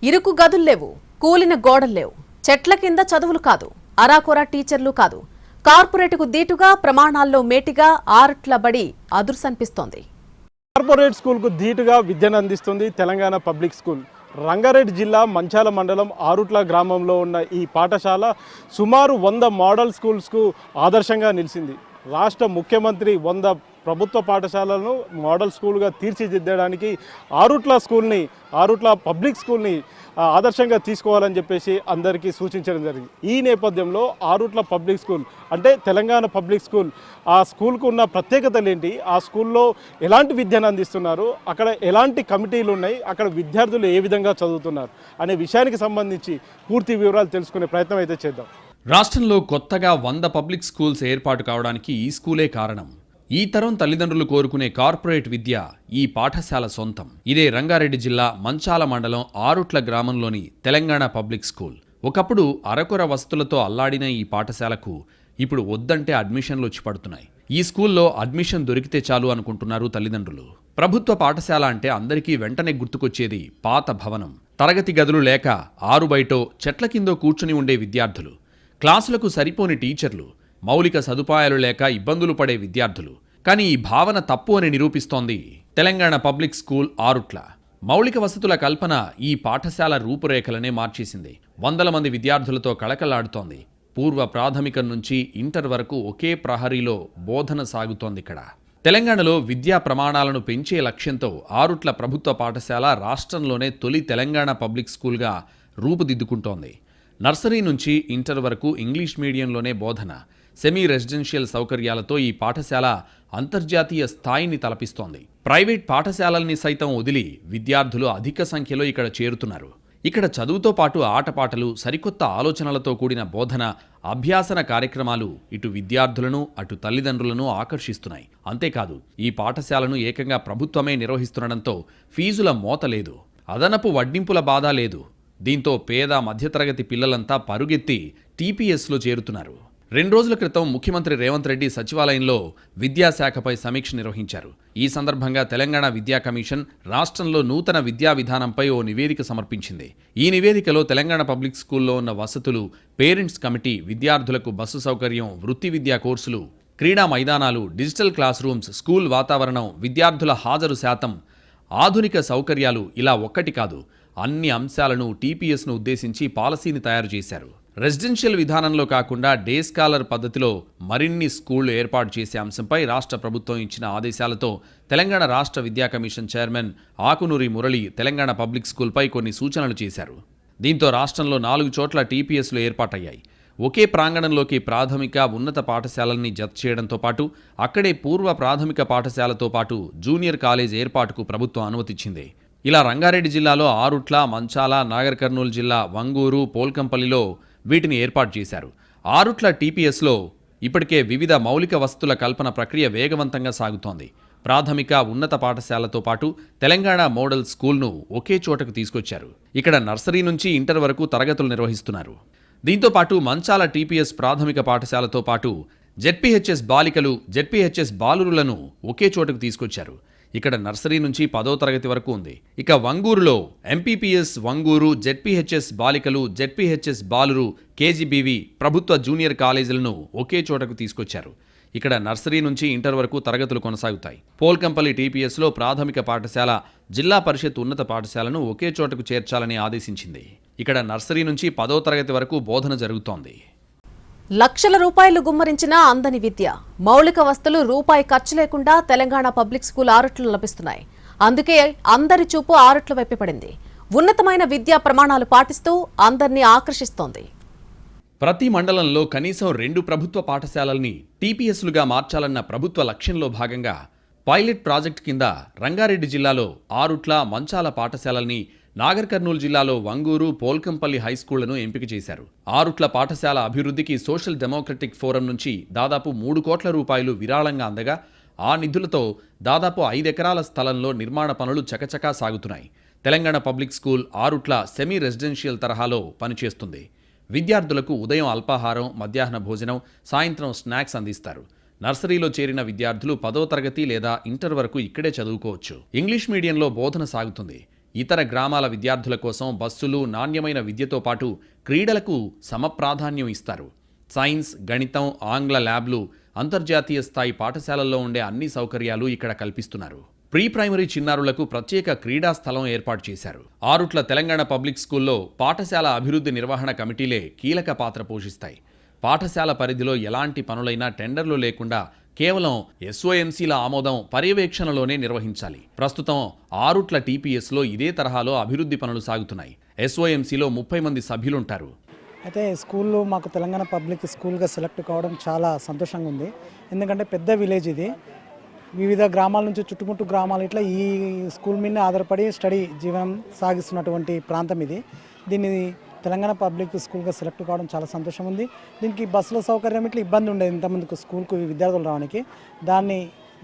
ఇరుకు గదులు లేవు, కూలిన గోడలు లేవు, చెట్ల కింద చదువులు కాదు, అరాకొరా టీచర్లు కాదు. కార్పొరేట్కు దీటుగా ప్రమాణాల్లో మేటిగా ఆరుట్ల బడి అదుర్సనిపిస్తోంది. కార్పొరేట్ స్కూల్కు ధీటుగా విద్యను అందిస్తుంది తెలంగాణ పబ్లిక్ స్కూల్. రంగారెడ్డి జిల్లా మంచాల మండలం ఆరుట్ల గ్రామంలో ఉన్న ఈ పాఠశాల సుమారు 100 మోడల్ స్కూల్స్కు ఆదర్శంగా నిలిచింది. రాష్ట్ర ముఖ్యమంత్రి 100 ప్రభుత్వ పాఠశాలను మోడల్ స్కూల్గా తీర్చిదిద్దడానికి ఆరుట్ల పబ్లిక్ స్కూల్ని ఆదర్శంగా తీసుకోవాలని చెప్పేసి అందరికీ సూచించడం జరిగింది. ఈ నేపథ్యంలో ఆరుట్ల పబ్లిక్ స్కూల్ అంటే తెలంగాణ పబ్లిక్ స్కూల్, ఆ స్కూల్కు ఉన్న ప్రత్యేకతలు ఏంటి, ఆ స్కూల్లో ఎలాంటి విద్యను అందిస్తున్నారు, అక్కడ ఎలాంటి కమిటీలు ఉన్నాయి, అక్కడ విద్యార్థులు ఏ విధంగా చదువుతున్నారు అనే విషయానికి సంబంధించి పూర్తి వివరాలు తెలుసుకునే ప్రయత్నం అయితే చేద్దాం. రాష్ట్రంలో కొత్తగా 100 పబ్లిక్ స్కూల్స్ ఏర్పాటు కావడానికి ఈ స్కూలే కారణం. ఈ తరం తల్లిదండ్రులు కోరుకునే కార్పొరేట్ విద్య ఈ పాఠశాల సొంతం. ఇదే రంగారెడ్డి జిల్లా మంచాల మండలం ఆరుట్ల గ్రామంలోని తెలంగాణ పబ్లిక్ స్కూల్. ఒకప్పుడు అరకొర వసతులతో అల్లాడిన ఈ పాఠశాలకు ఇప్పుడు వద్దంటే అడ్మిషన్లు వచ్చి పడుతున్నాయి. ఈ స్కూల్లో అడ్మిషన్ దొరికితే చాలు అనుకుంటున్నారు తల్లిదండ్రులు. ప్రభుత్వ పాఠశాల అంటే అందరికీ వెంటనే గుర్తుకొచ్చేది పాత భవనం, తరగతి గదులు లేక ఆరు బయటో చెట్ల కిందో కూర్చుని ఉండే విద్యార్థులు, క్లాసులకు సరిపోని టీచర్లు, మౌలిక సదుపాయాలు లేక ఇబ్బందులు పడే విద్యార్థులు. కానీ ఈ భావన తప్పు అని నిరూపిస్తోంది తెలంగాణ పబ్లిక్ స్కూల్ ఆరుట్ల. మౌలిక వసతుల కల్పన ఈ పాఠశాల రూపురేఖలనే మార్చేసింది. వందల మంది విద్యార్థులతో కళకళలాడుతోంది. పూర్వ ప్రాథమికం నుంచి ఇంటర్ వరకు ఒకే ప్రహరీలో బోధన సాగుతోందిక్కడ. తెలంగాణలో విద్యా ప్రమాణాలను పెంచే లక్ష్యంతో ఆరుట్ల ప్రభుత్వ పాఠశాల రాష్ట్రంలోనే తొలి తెలంగాణ పబ్లిక్ స్కూల్గా రూపుదిద్దుకుంటోంది. నర్సరీ నుంచి ఇంటర్ వరకు ఇంగ్లీష్ మీడియంలోనే బోధన, సెమీ రెసిడెన్షియల్ సౌకర్యాలతో ఈ పాఠశాల అంతర్జాతీయ స్థాయిని తలపిస్తోంది. ప్రైవేట్ పాఠశాలల్ని సైతం వదిలి విద్యార్థులు అధిక సంఖ్యలో ఇక్కడ చేరుతున్నారు. ఇక్కడ చదువుతో పాటు ఆటపాటలు, సరికొత్త ఆలోచనలతో కూడిన బోధన, అభ్యాసన కార్యక్రమాలు ఇటు విద్యార్థులను అటు తల్లిదండ్రులను ఆకర్షిస్తున్నాయి. అంతేకాదు ఈ పాఠశాలను ఏకంగా ప్రభుత్వమే నిర్వహిస్తుండటంతో ఫీజుల మోత లేదు, అదనపు వడ్డింపుల బాధ లేదు. దీంతో పేద మధ్యతరగతి పిల్లలంతా పరుగెత్తి టీపీఎస్లో చేరుతున్నారు. 2 రోజుల క్రితం ముఖ్యమంత్రి రేవంత్ రెడ్డి సచివాలయంలో విద్యాశాఖపై సమీక్ష నిర్వహించారు. ఈ సందర్భంగా తెలంగాణ విద్యా కమిషన్ రాష్ట్రంలో నూతన విద్యా విధానంపై ఓ నివేదిక సమర్పించింది. ఈ నివేదికలో తెలంగాణ పబ్లిక్ స్కూల్లో ఉన్న వసతులు, పేరెంట్స్ కమిటీ, విద్యార్థులకు బస్సు సౌకర్యం, వృత్తి విద్యా కోర్సులు, క్రీడా మైదానాలు, డిజిటల్ క్లాస్ రూమ్స్, స్కూల్ వాతావరణం, విద్యార్థుల హాజరు శాతం, ఆధునిక సౌకర్యాలు ఇలా ఒక్కటి కాదు అన్ని అంశాలను టీపీఎస్ను ఉద్దేశించి పాలసీని తయారు చేశారు. రెసిడెన్షియల్ విధానంలో కాకుండా డే స్కాలర్ పద్ధతిలో మరిన్ని స్కూళ్లు ఏర్పాటు చేసే అంశంపై రాష్ట్ర ప్రభుత్వం ఇచ్చిన ఆదేశాలతో తెలంగాణ రాష్ట్ర విద్యా commission chairman Akunuri Murali Telangana public స్కూల్పై కొన్ని సూచనలు చేశారు. దీంతో రాష్ట్రంలో 4 చోట్ల టీపీఎస్లు ఏర్పాటయ్యాయి. ఒకే ప్రాంగణంలోకి ప్రాథమిక, ఉన్నత పాఠశాలల్ని జత చేయడంతో పాటు అక్కడే పూర్వ ప్రాథమిక పాఠశాలతో పాటు జూనియర్ కాలేజ్ ఏర్పాటుకు ప్రభుత్వం అనుమతిచ్చింది. ఇలా రంగారెడ్డి జిల్లాలో ఆరుట్ల, మంచాల, నాగర్ కర్నూలు జిల్లా వంగూరు, పోల్కంపల్లిలో వీటిని ఏర్పాటు చేశారు. ఆరుట్ల టీపీఎస్లో ఇప్పటికే వివిధ మౌలిక వసతుల కల్పన ప్రక్రియ వేగవంతంగా సాగుతోంది. ప్రాథమిక, ఉన్నత పాఠశాలతో పాటు తెలంగాణ మోడల్ స్కూల్ను ఒకే చోటకు తీసుకొచ్చారు. ఇక్కడ నర్సరీ నుంచి ఇంటర్ వరకు తరగతులు నిర్వహిస్తున్నారు. దీంతో పాటు మంచాల టీపీఎస్ ప్రాథమిక పాఠశాలతో పాటు జెడ్పీహెచ్ఎస్ బాలికలు, జెడ్పీహెచ్ఎస్ బాలురులను ఒకే చోటకు తీసుకొచ్చారు. ఇక్కడ నర్సరీ నుంచి 10వ తరగతి వరకు ఉంది. ఇక వంగూరులో ఎంపీపీఎస్ వంగూరు, జెడ్పీహెచ్ఎస్ బాలికలు, జెడ్పీహెచ్ఎస్ బాలురు, కేజీబీవీ ప్రభుత్వ జూనియర్ కాలేజీలను ఒకే చోటకు తీసుకొచ్చారు. ఇక్కడ నర్సరీ నుంచి ఇంటర్ వరకు తరగతులు కొనసాగుతాయి. పోల్కంపల్లి టీపీఎస్లో ప్రాథమిక పాఠశాల, జిల్లా పరిషత్ ఉన్నత పాఠశాలను ఒకే చోటకు చేర్చాలని ఆదేశించింది. ఇక్కడ నర్సరీ నుంచి 10వ తరగతి వరకు బోధన జరుగుతోంది. లక్షల రూపాయలు గుమ్మరించినా అందని విద్య, మౌలిక వసతులు రూపాయి ఖర్చు లేకుండా తెలంగాణ పబ్లిక్ స్కూల్ ఆరుట్లు లభిస్తున్నాయి. అందుకే అందరి చూపు ఆరుట్ల వైపు పడింది. ఉన్నతమైన విద్యా ప్రమాణాలు పాటిస్తూ అందరినీ ఆకర్షిస్తోంది. ప్రతి మండలంలో కనీసం 2 ప్రభుత్వ పాఠశాలల్ని టీపీఎస్లుగా మార్చాలన్న ప్రభుత్వ లక్ష్యంలో భాగంగా పైలట్ ప్రాజెక్ట్ కింద రంగారెడ్డి జిల్లాలో ఆరుట్ల, మంచాల పాఠశాలల్ని, నాగర్ కర్నూలు జిల్లాలో వంగూరు, పోల్కంపల్లి హైస్కూళ్లను ఎంపిక చేశారు. ఆరుట్ల పాఠశాల అభివృద్ధికి సోషల్ డెమోక్రటిక్ ఫోరం నుంచి దాదాపు 3 కోట్ల రూపాయలు విరాళంగా అందగా ఆ నిధులతో దాదాపు 5 ఎకరాల స్థలంలో నిర్మాణ పనులు చకచకా సాగుతున్నాయి. Telangana public school Arutla semi residential తరహాలో పనిచేస్తుంది. విద్యార్థులకు ఉదయం అల్పాహారం, మధ్యాహ్న భోజనం, సాయంత్రం స్నాక్స్ అందిస్తారు. నర్సరీలో చేరిన విద్యార్థులు 10వ తరగతి లేదా ఇంటర్ వరకు ఇక్కడే చదువుకోవచ్చు. ఇంగ్లీష్ మీడియంలో బోధన సాగుతుంది. ఇతర గ్రామాల విద్యార్థుల కోసం బస్సులు, నాణ్యమైన విద్యతో పాటు క్రీడలకు సమప్రాధాన్యం ఇస్తారు. సైన్స్, గణితం, ఆంగ్ల ల్యాబ్లు, అంతర్జాతీయ స్థాయి పాఠశాలల్లో ఉండే అన్ని సౌకర్యాలు ఇక్కడ కల్పిస్తున్నారు. ప్రీ ప్రైమరీ చిన్నారులకు ప్రత్యేక క్రీడా స్థలం ఏర్పాటు చేశారు. ఆరుట్ల తెలంగాణ పబ్లిక్ స్కూల్లో పాఠశాల అభివృద్ధి నిర్వహణ కమిటీలే కీలక పాత్ర పోషిస్తాయి. పాఠశాల పరిధిలో ఎలాంటి పనులైనా టెండర్లు లేకుండా కేవలం ఎస్ఓఎంసీల ఆమోదం, పర్యవేక్షణలోనే నిర్వహించాలి. ప్రస్తుతం ఆరుట్ల టీపీఎస్లో ఇదే తరహాలో అభివృద్ధి పనులు సాగుతున్నాయి. ఎస్ఓఎంసీలో 30 మంది సభ్యులుంటారు. అయితే స్కూల్లో మాకు తెలంగాణ పబ్లిక్ స్కూల్గా సెలెక్ట్ కావడం చాలా సంతోషంగా ఉంది. ఎందుకంటే పెద్ద విలేజ్ ఇది, వివిధ గ్రామాల నుంచి చుట్టుముట్టు గ్రామాలు ఇట్లా ఈ స్కూల్ మీద ఆధారపడి స్టడీ జీవనం సాగిస్తున్నటువంటి ప్రాంతం ఇది. దీన్ని తెలంగాణ పబ్లిక్ స్కూల్గా సెలెక్ట్ కావడం చాలా సంతోషం ఉంది. దీనికి బస్సుల సౌకర్యం ఇట్లా ఇబ్బంది ఉండేది ఇంతమందికి స్కూల్కు విద్యార్థులు రావడానికి. దాన్ని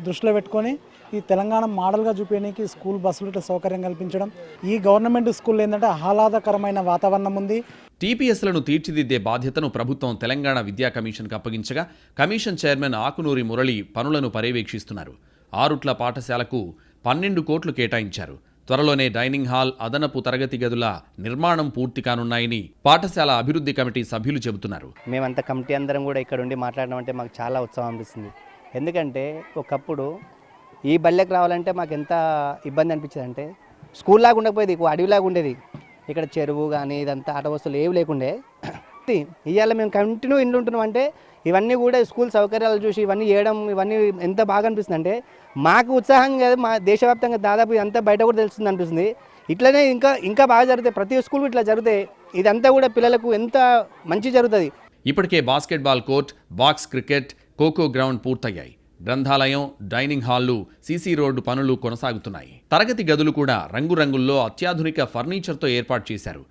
దృష్టిలో పెట్టుకొని ఈ తెలంగాణ మోడల్గా చూపించడానికి స్కూల్ బస్సులు ఇట్లా సౌకర్యం కల్పించడం. ఈ గవర్నమెంట్ స్కూల్ ఏంటంటే ఆహ్లాదకరమైన వాతావరణం ఉంది. టీపీఎస్లను తీర్చిదిద్దే బాధ్యతను ప్రభుత్వం తెలంగాణ విద్యా కమిషన్కు అప్పగించగా కమిషన్ చైర్మన్ ఆకునూరి మురళి పనులను పర్యవేక్షిస్తున్నారు. ఆరుట్ల పాఠశాలకు 12 కోట్లు కేటాయించారు. త్వరలోనే డైనింగ్ హాల్, అదనపు తరగతి గదుల నిర్మాణం పూర్తి కానున్నాయని పాఠశాల అభివృద్ధి కమిటీ సభ్యులు చెబుతున్నారు. మేమంతా కమిటీ అందరం కూడా ఇక్కడ ఉండి మాట్లాడడం అంటే మాకు చాలా ఉత్సాహం అనిపిస్తుంది. ఎందుకంటే ఒకప్పుడు ఈ బల్లెకి రావాలంటే మాకు ఎంత ఇబ్బంది అనిపించేది అంటే స్కూల్ లాగా ఉండకపోయేది, అడవిలాగా ఉండేది. ఇక్కడ చెరువు కానీ ఇదంతా ఆట వస్తువులు ఏవి లేకుండే. ఇవాళ మేము కంటిన్యూ ఇంట్లో ఉంటున్నాం అంటే ఇవన్నీ కూడా స్కూల్ సౌకర్యాలు చూసి ఇవన్నీ చేయడం ఇవన్నీ ఎంత బాగా అనిపిస్తుంది అంటే మాకు ఉత్సాహంగా మా దేశవ్యాప్తంగా దాదాపు ఇదంతా బయట కూడా తెలుస్తుంది అనిపిస్తుంది. ఇట్లనే ఇంకా బాగా జరుగుతాయి. ప్రతి స్కూల్ ఇట్లా జరిగితే ఇదంతా కూడా పిల్లలకు ఎంత మంచి జరుగుతుంది. ఇప్పటికే basketball court, box cricket, kho kho ground పూర్తయ్యాయి. గ్రంథాలయం, డైనింగ్ హాళ్లు, సీసీ రోడ్డు పనులు కొనసాగుతున్నాయి. తరగతి గదులు కూడా రంగురంగుల్లో అత్యాధునిక ఫర్నిచర్తో ఏర్పాటు చేశారు.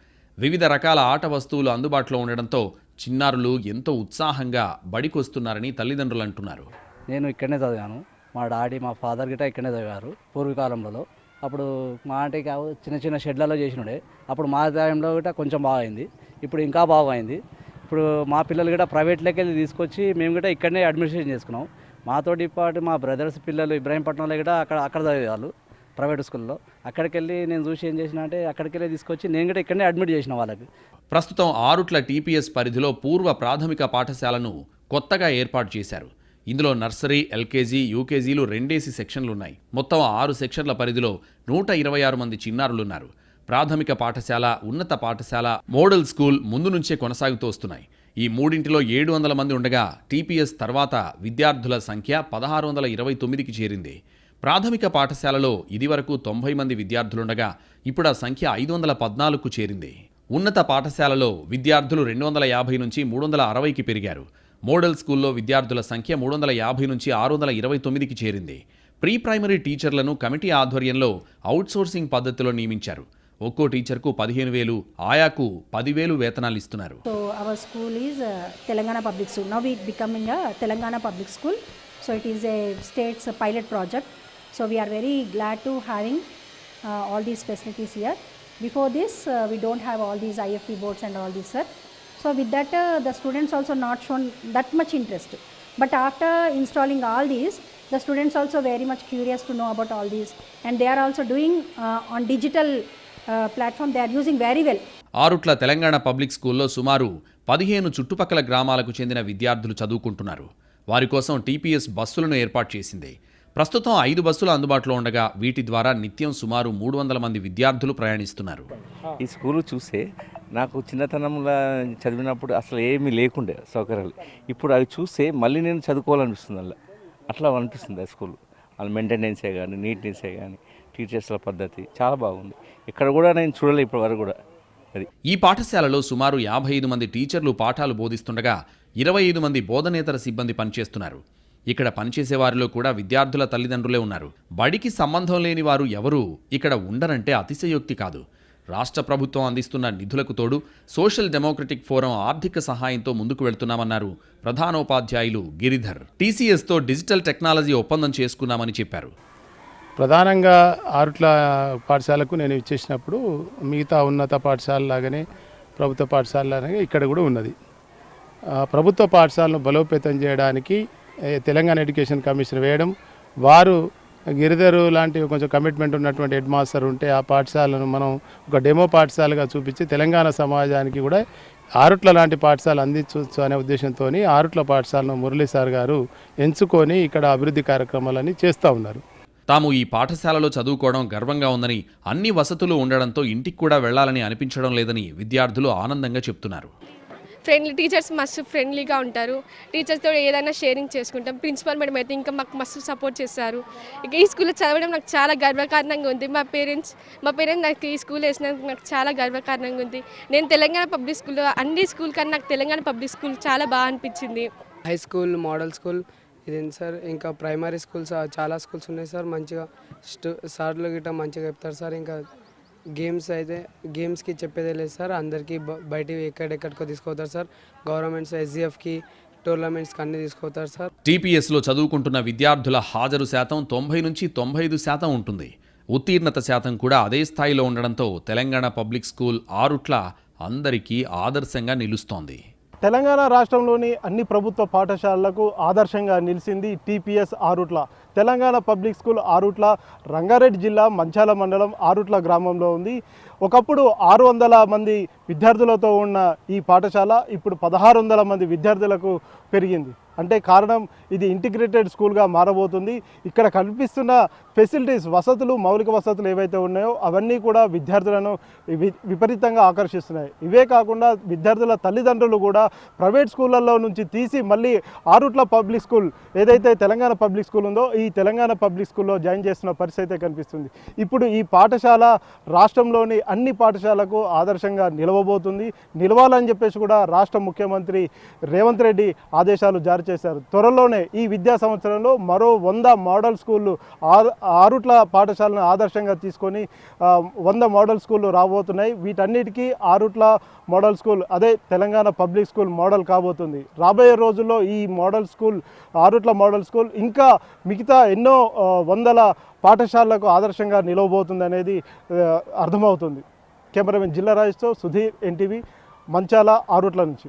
వివిధ రకాల ఆట వస్తువులు అందుబాటులో ఉండడంతో చిన్నారులు ఎంతో ఉత్సాహంగా బడికొస్తున్నారని తల్లిదండ్రులు అంటున్నారు. నేను ఇక్కడనే చదివాను. మా డాడీ, మా ఫాదర్ గిట్ట ఇక్కడనే చదివారు పూర్వకాలంలో. అప్పుడు మా ఆంటీకి చిన్న చిన్న షెడ్లలో చేసినుండే. అప్పుడు మా టైంలో గిట్ట కొంచెం బాగైంది, ఇప్పుడు ఇంకా బాగైంది. ఇప్పుడు మా పిల్లలు గిట్ట ప్రైవేట్లోకి వెళ్ళి తీసుకొచ్చి మేము గిట్ట ఇక్కడనే అడ్మిషన్ చేసుకున్నాం. మాతోటి పాటు మా బ్రదర్స్ పిల్లలు ఇబ్రాహీంపట్నంలో గిట్ట అక్కడ చదివేవాళ్ళు ప్రైవేట్ స్కూల్లో. అక్కడికి వెళ్ళి నేను చూసి ఏం చేసిన అంటే అక్కడికి వెళ్ళి తీసుకొచ్చి నేను కూడా ఇక్కడనే అడ్మిట్ చేసిన వాళ్ళకి. ప్రస్తుతం ఆరుట్ల టీపీఎస్ పరిధిలో పూర్వ ప్రాథమిక పాఠశాలను కొత్తగా ఏర్పాటు చేశారు. ఇందులో నర్సరీ, ఎల్కేజీ, యూకేజీలు 2 సెక్షన్లున్నాయి. మొత్తం 6 సెక్షన్ల పరిధిలో 126 మంది చిన్నారులున్నారు. ప్రాథమిక పాఠశాల, ఉన్నత పాఠశాల, మోడల్ స్కూల్ ముందు నుంచే కొనసాగుతూ వస్తున్నాయి. ఈ మూడింటిలో 700 మంది ఉండగా టీపీఎస్ తర్వాత విద్యార్థుల సంఖ్య 1629కి చేరింది. ప్రాథమిక పాఠశాలలో ఇదివరకు 90 మంది విద్యార్థులుండగా ఇప్పుడు ఆ సంఖ్య 514కు చేరింది. ఉన్నత పాఠశాలలో విద్యార్థులు 250 నుంచి 360కి పెరిగారు. మోడల్ స్కూల్లో విద్యార్థుల సంఖ్య 350 నుంచి 629కి చేరింది. ప్రీ ప్రైమరీ టీచర్లను కమిటీ ఆధ్వర్యంలో అవుట్సోర్సింగ్ పద్ధతిలో నియమించారు. ఒక్కో టీచర్కు 15,000, ఆయాకు 10,000 వేతనాలు ఇస్తున్నారు. So our school is Telangana Public School. Now we becoming a Telangana Public School. So it is a state's pilot project. So we are very glad to having all these facilities here. Before this, we don't have all these IFP boards and all this, sir. So with that, the students also not shown that much interest. But after installing all these, the students also very much curious to know about all these, and they are also doing on digital platform. They are using very well. Arutla Telangana public స్కూల్లో సుమారు 15 చుట్టుపక్కల గ్రామాలకు చెందిన విద్యార్థులు చదువుకుంటున్నారు. వారి కోసం TPS బస్సులను ఏర్పాటు చేసింది. ప్రస్తుతం 5 బస్సులు అందుబాటులో ఉండగా వీటి ద్వారా నిత్యం సుమారు 300 మంది విద్యార్థులు ప్రయాణిస్తున్నారు. ఈ స్కూలు చూస్తే నాకు చిన్నతనంలో చదివినప్పుడు అసలు ఏమీ లేకుండే సౌకర్యాలు. ఇప్పుడు అవి చూస్తే మళ్ళీ నేను చదువుకోవాలనిపిస్తుంది. అట్లా అనిపిస్తుంది ఆ స్కూల్. వాళ్ళ మెయింటెనెన్సే కానీ, నీట్నెస్సే కానీ, టీచర్స్ల పద్ధతి చాలా బాగుంది. ఇక్కడ కూడా నేను చూడలే ఇప్పటి వరకు కూడా. అది ఈ పాఠశాలలో సుమారు 55 మంది టీచర్లు పాఠాలు బోధిస్తుండగా 25 మంది బోధనేతర సిబ్బంది పనిచేస్తున్నారు. ఇక్కడ పనిచేసే వారిలో కూడా విద్యార్థుల తల్లిదండ్రులే ఉన్నారు. బడికి సంబంధం లేని వారు ఎవరూ ఇక్కడ ఉండరంటే అతిశయోక్తి కాదు. రాష్ట్ర ప్రభుత్వం అందిస్తున్న నిధులకు తోడు సోషల్ డెమోక్రటిక్ ఫోరం ఆర్థిక సహాయంతో ముందుకు వెళ్తున్నామన్నారు ప్రధానోపాధ్యాయులు గిరిధర్. టీసీఎస్తో డిజిటల్ టెక్నాలజీ ఒప్పందం చేసుకున్నామని చెప్పారు. ప్రధానంగా ఆరుట్ల పాఠశాలకు నేను ఇచ్చేసినప్పుడు మిగతా ఉన్నత పాఠశాల లాగానే ప్రభుత్వ పాఠశాల లాగానే ఇక్కడ కూడా ఉన్నది. ప్రభుత్వ పాఠశాలను బలోపేతం చేయడానికి తెలంగాణ ఎడ్యుకేషన్ కమిషన్ వేయడం, వారు గిరిధరు లాంటి కొంచెం కమిట్మెంట్ ఉన్నటువంటి హెడ్ మాస్టర్ ఉంటే ఆ పాఠశాలను మనం ఒక డెమో పాఠశాలగా చూపించి తెలంగాణ సమాజానికి కూడా ఆరుట్ల లాంటి పాఠశాల అందించవచ్చు అనే ఉద్దేశంతో ఆరుట్ల పాఠశాలను మురళీ సార్ గారు ఎంచుకొని ఇక్కడ అభివృద్ధి కార్యక్రమాలని చేస్తూ ఉన్నారు. తాము ఈ పాఠశాలలో చదువుకోవడం గర్వంగా ఉందని, అన్ని వసతులు ఉండడంతో ఇంటికి కూడా వెళ్లాలని అనిపించడం లేదని విద్యార్థులు ఆనందంగా చెప్తున్నారు. టీచర్స్ మస్తు ఫ్రెండ్లీగా ఉంటారు. టీచర్స్తో ఏదైనా షేరింగ్ చేసుకుంటాం. ప్రిన్సిపల్ మేడం అయితే ఇంకా మాకు మస్తు సపోర్ట్ చేస్తారు. ఇక ఈ స్కూల్లో చదవడం నాకు చాలా గర్వకారణంగా ఉంది. మా పేరెంట్స్ నాకు ఈ స్కూల్ వేసినందుకు నాకు చాలా గర్వకారణంగా ఉంది. నేను తెలంగాణ పబ్లిక్ స్కూల్లో అన్ని స్కూల్ కన్నా నాకు తెలంగాణ పబ్లిక్ స్కూల్ చాలా బాగా అనిపించింది. హై స్కూల్, మోడల్ స్కూల్ ఇదేంటి సార్, ఇంకా ప్రైమరీ స్కూల్స్ చాలా స్కూల్స్ ఉన్నాయి సార్. మంచిగా సార్లు గిట్ట మంచిగా చెప్తారు సార్. ఇంకా గేమ్స్కి చెప్పేదే లేదు సార్. అందరికీ బయట ఎక్కడెక్కడికో తీసుకుపోతారు సార్. గవర్నమెంట్స్ ఎస్జిఎఫ్కి టోర్నమెంట్స్కి అన్నీ తీసుకుపోతారు సార్. టీపీఎస్లో చదువుకుంటున్న విద్యార్థుల హాజరు శాతం 90 నుంచి 95% ఉంటుంది. ఉత్తీర్ణత శాతం కూడా అదే స్థాయిలో ఉండడంతో తెలంగాణ పబ్లిక్ స్కూల్ ఆరుట్ల అందరికీ ఆదర్శంగా నిలుస్తోంది. తెలంగాణ రాష్ట్రంలోని అన్ని ప్రభుత్వ పాఠశాలలకు ఆదర్శంగా నిలిచింది TPS Arutla. Telangana public school Arutla Rangareddy జిల్లా మంచాల మండలం ఆరుట్ల గ్రామంలో ఉంది. ఒకప్పుడు 600 మంది విద్యార్థులతో ఉన్న ఈ పాఠశాల ఇప్పుడు 1600 మంది విద్యార్థులకు పెరిగింది. అంటే కారణం ఇది ఇంటిగ్రేటెడ్ స్కూల్గా మారబోతుంది. ఇక్కడ కల్పిస్తున్న ఫెసిలిటీస్, వసతులు, మౌలిక వసతులు ఏవైతే ఉన్నాయో అవన్నీ కూడా విద్యార్థులను విపరీతంగా ఆకర్షిస్తున్నాయి. ఇవే కాకుండా విద్యార్థుల తల్లిదండ్రులు కూడా ప్రైవేట్ స్కూళ్ళల్లో నుంచి తీసి మళ్ళీ ఆరుట్ల పబ్లిక్ స్కూల్ ఏదైతే తెలంగాణ పబ్లిక్ స్కూల్ ఉందో ఈ తెలంగాణ పబ్లిక్ స్కూల్లో జాయిన్ చేస్తున్న పరిస్థితి కనిపిస్తుంది. ఇప్పుడు ఈ పాఠశాల రాష్ట్రంలోని అన్ని పాఠశాలకు ఆదర్శంగా నిలవబోతుంది. నిలవాలని చెప్పేసి కూడా రాష్ట్ర ముఖ్యమంత్రి రేవంత్ రెడ్డి ఆదేశాలు జారీ చేశారు. త్వరలోనే ఈ విద్యా సంవత్సరంలో మరో 100 మోడల్ స్కూళ్ళు ఆరుట్ల పాఠశాలను ఆదర్శంగా తీసుకొని 100 మోడల్ స్కూళ్ళు రాబోతున్నాయి. వీటన్నిటికీ ఆరుట్ల మోడల్ స్కూల్ అదే తెలంగాణ పబ్లిక్ స్కూల్ మోడల్ కాబోతుంది. రాబోయే రోజుల్లో ఈ model school Arutla model school ఇంకా మిగతా ఎన్నో వందల పాఠశాలలకు ఆదర్శంగా నిలవబోతుంది అనేది అర్థమవుతుంది. కెమెరామెన్ జిల్లా రాజుతో సుధీర్, ఎన్టీవీ, మంచాల, ఆరుట్ల నుంచి.